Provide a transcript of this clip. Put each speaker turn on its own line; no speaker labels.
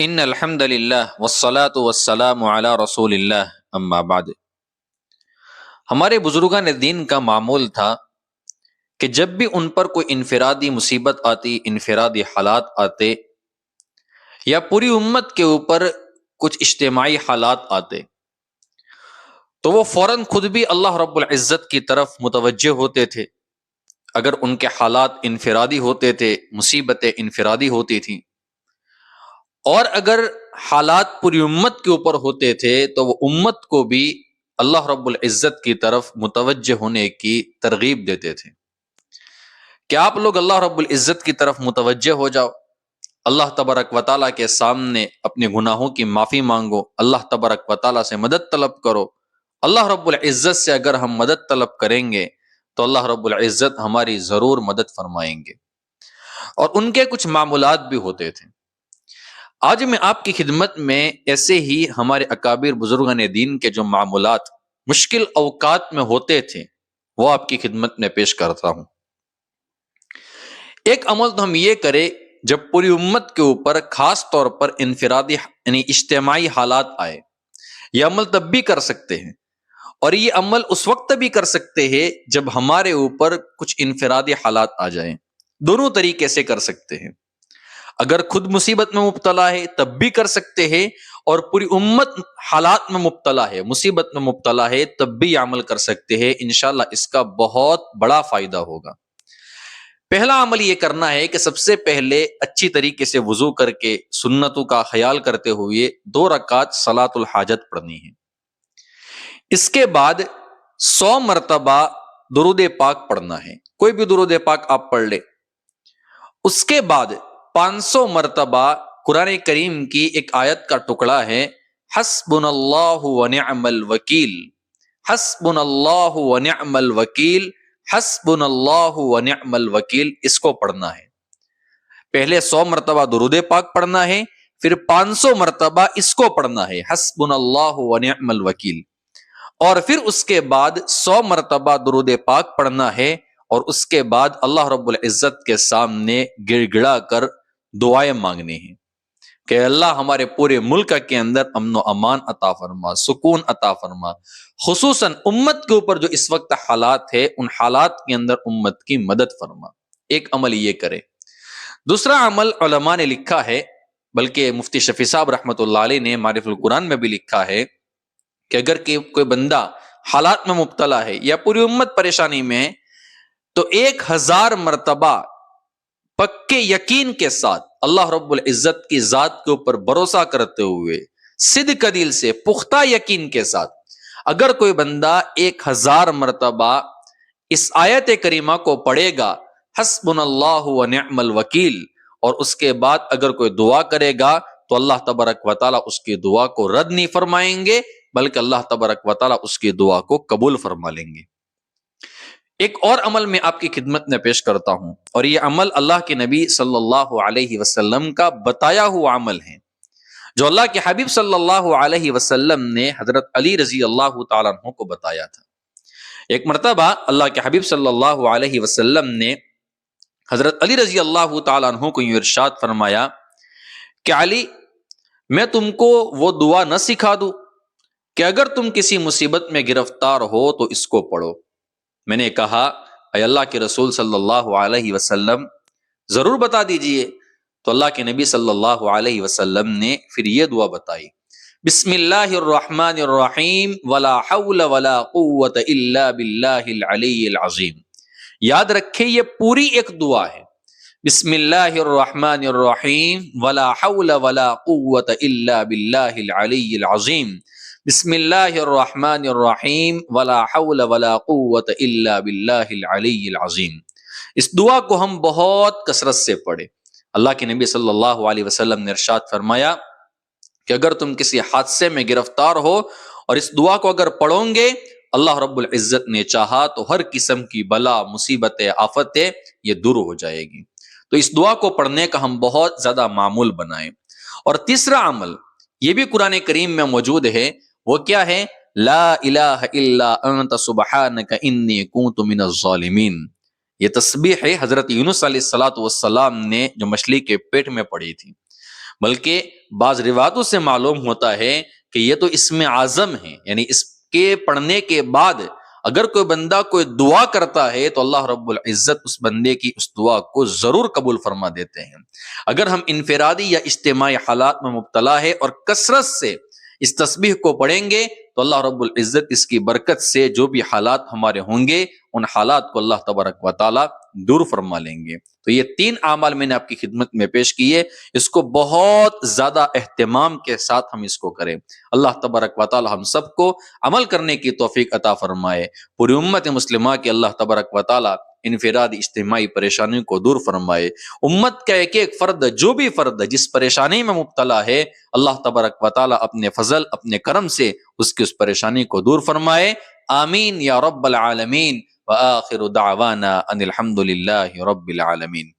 ان الحمد للہ والصلاة والسلام علی رسول اللہ اما بعد۔ ہمارے بزرگان دین کا معمول تھا کہ جب بھی ان پر کوئی انفرادی مصیبت آتی، انفرادی حالات آتے یا پوری امت کے اوپر کچھ اجتماعی حالات آتے تو وہ فوراً خود بھی اللہ رب العزت کی طرف متوجہ ہوتے تھے۔ اگر ان کے حالات انفرادی ہوتے تھے، مصیبتیں انفرادی ہوتی تھیں، اور اگر حالات پوری امت کے اوپر ہوتے تھے تو وہ امت کو بھی اللہ رب العزت کی طرف متوجہ ہونے کی ترغیب دیتے تھے کہ آپ لوگ اللہ رب العزت کی طرف متوجہ ہو جاؤ، اللہ تبارک و تعالیٰ کے سامنے اپنے گناہوں کی معافی مانگو، اللہ تبارک و تعالیٰ سے مدد طلب کرو۔ اللہ رب العزت سے اگر ہم مدد طلب کریں گے تو اللہ رب العزت ہماری ضرور مدد فرمائیں گے۔ اور ان کے کچھ معمولات بھی ہوتے تھے۔ آج میں آپ کی خدمت میں ایسے ہی ہمارے اکابر بزرگان دین کے جو معمولات مشکل اوقات میں ہوتے تھے وہ آپ کی خدمت میں پیش کرتا ہوں۔ ایک عمل تو ہم یہ کریں جب پوری امت کے اوپر خاص طور پر انفرادی یعنی اجتماعی حالات آئے، یہ عمل تب بھی کر سکتے ہیں، اور یہ عمل اس وقت بھی کر سکتے ہیں جب ہمارے اوپر کچھ انفرادی حالات آ جائیں۔ دونوں طریقے سے کر سکتے ہیں۔ اگر خود مصیبت میں مبتلا ہے تب بھی کر سکتے ہیں، اور پوری امت حالات میں مبتلا ہے، مصیبت میں مبتلا ہے، تب بھی عمل کر سکتے ہیں۔ انشاءاللہ اس کا بہت بڑا فائدہ ہوگا۔ پہلا عمل یہ کرنا ہے کہ سب سے پہلے اچھی طریقے سے وضو کر کے سنتوں کا خیال کرتے ہوئے 2 رکعت صلاۃ الحاجت پڑھنی ہے۔ اس کے بعد 100 مرتبہ درود پاک پڑھنا ہے، کوئی بھی درود پاک آپ پڑھ لیں۔ اس کے بعد 500 مرتبہ قرآن کریم کی ایک آیت کا ٹکڑا ہے، حسبنا اللہ ونعم الوکیل، حسبنا اللہ ونعم الوکیل، حسبنا اللہ ونعم الوکیل، اس کو پڑھنا ہے۔ پہلے 100 مرتبہ درود پاک پڑھنا ہے، پھر 500 مرتبہ اس کو پڑھنا ہے، حسبنا اللہ ونعم الوکیل، اور پھر اس کے بعد 100 مرتبہ درود پاک پڑھنا ہے، اور اس کے بعد اللہ رب العزت کے سامنے گڑ گڑا کر دعائیں مانگنی ہیں کہ اللہ ہمارے پورے ملک کے اندر امن و امان عطا فرما، سکون عطا فرما، خصوصاً امت کے اوپر جو اس وقت حالات ہے ان حالات کے اندر امت کی مدد فرما۔ ایک عمل یہ کرے۔ دوسرا عمل علماء نے لکھا ہے، بلکہ مفتی شفیع صاحب رحمۃ اللہ علیہ نے معرف القرآن میں بھی لکھا ہے کہ اگر کوئی بندہ حالات میں مبتلا ہے یا پوری امت پریشانی میں ہے تو 1000 مرتبہ پکے یقین کے ساتھ اللہ رب العزت کی ذات کے اوپر بھروسہ کرتے ہوئے صدق دل سے پختہ یقین کے ساتھ اگر کوئی بندہ 1000 مرتبہ اس آیت کریمہ کو پڑھے گا، حسبنا اللہ ونعم الوکیل، اور اس کے بعد اگر کوئی دعا کرے گا تو اللہ تبارک و تعالیٰ اس کی دعا کو رد نہیں فرمائیں گے، بلکہ اللہ تبارک و تعالیٰ اس کی دعا کو قبول فرما لیں گے۔ ایک اور عمل میں آپ کی خدمت میں پیش کرتا ہوں، اور یہ عمل اللہ کے نبی صلی اللہ علیہ وسلم کا بتایا ہوا عمل ہے، جو اللہ کے حبیب صلی اللہ علیہ وسلم نے حضرت علی رضی اللہ تعالیٰ عنہ کو بتایا تھا۔ ایک مرتبہ اللہ کے حبیب صلی اللہ علیہ وسلم نے حضرت علی رضی اللہ تعالیٰ عنہ کو یوں ارشاد فرمایا کہ علی، میں تم کو وہ دعا نہ سکھا دوں کہ اگر تم کسی مصیبت میں گرفتار ہو تو اس کو پڑھو؟ میں نے کہا، اے اللہ کے رسول صلی اللہ علیہ وسلم، ضرور بتا دیجئے۔ تو اللہ کے نبی صلی اللہ علیہ وسلم نے پھر یہ دعا بتائی، بسم اللہ الرحمن الرحیم ولا حول ولا قوت الا باللہ العلی العظیم۔ یاد رکھیں یہ پوری ایک دعا ہے، بسم اللہ الرحمن الرحیم ولا حول ولا قوت الا باللہ العلی العظیم، بسم اللہ الرحمن الرحیم ولا حول ولا قوت الا باللہ العلی العظیم۔ اس دعا کو ہم بہت کثرت سے پڑھیں۔ اللہ کے نبی صلی اللہ علیہ وسلم نے ارشاد فرمایا کہ اگر تم کسی حادثے میں گرفتار ہو اور اس دعا کو اگر پڑھو گے، اللہ رب العزت نے چاہا تو ہر قسم کی بلا، مصیبتیں، آفتیں یہ دور ہو جائے گی۔ تو اس دعا کو پڑھنے کا ہم بہت زیادہ معمول بنائیں۔ اور تیسرا عمل یہ بھی قرآن کریم میں موجود ہے، وہ کیا ہے؟ لا الہ الا انت سبحانک انی کنت من الظالمین۔ یہ تسبیح ہے حضرت یونس علیہ الصلوۃ والسلام نے جو مچھلی کے پیٹ میں پڑھی تھی۔ بلکہ بعض روایتوں سے معلوم ہوتا ہے کہ یہ تو اسم اعظم ہے، یعنی اس کے پڑھنے کے بعد اگر کوئی بندہ کوئی دعا کرتا ہے تو اللہ رب العزت اس بندے کی اس دعا کو ضرور قبول فرما دیتے ہیں۔ اگر ہم انفرادی یا اجتماعی حالات میں مبتلا ہے اور کثرت سے اس تسبیح کو پڑھیں گے تو اللہ رب العزت اس کی برکت سے جو بھی حالات ہمارے ہوں گے ان حالات کو اللہ تبارک و تعالی دور فرما لیں گے۔ تو یہ 3 اعمال میں نے آپ کی خدمت میں پیش کیے، اس کو بہت زیادہ اہتمام کے ساتھ ہم اس کو کریں۔ اللہ تبارک و تعالی ہم سب کو عمل کرنے کی توفیق عطا فرمائے۔ پوری امت مسلمہ کے اللہ تبارک و تعالی انفرادی اجتماعی پریشانیوں کو دور فرمائے۔ امت کا ایک ایک فرد، جو بھی فرد جس پریشانی میں مبتلا ہے، اللہ تبارک و تعالی اپنے فضل اپنے کرم سے اس کی اس پریشانی کو دور فرمائے۔ آمین یا رب العالمین۔ وآخر دعوانا ان الحمد للہ رب العالمین۔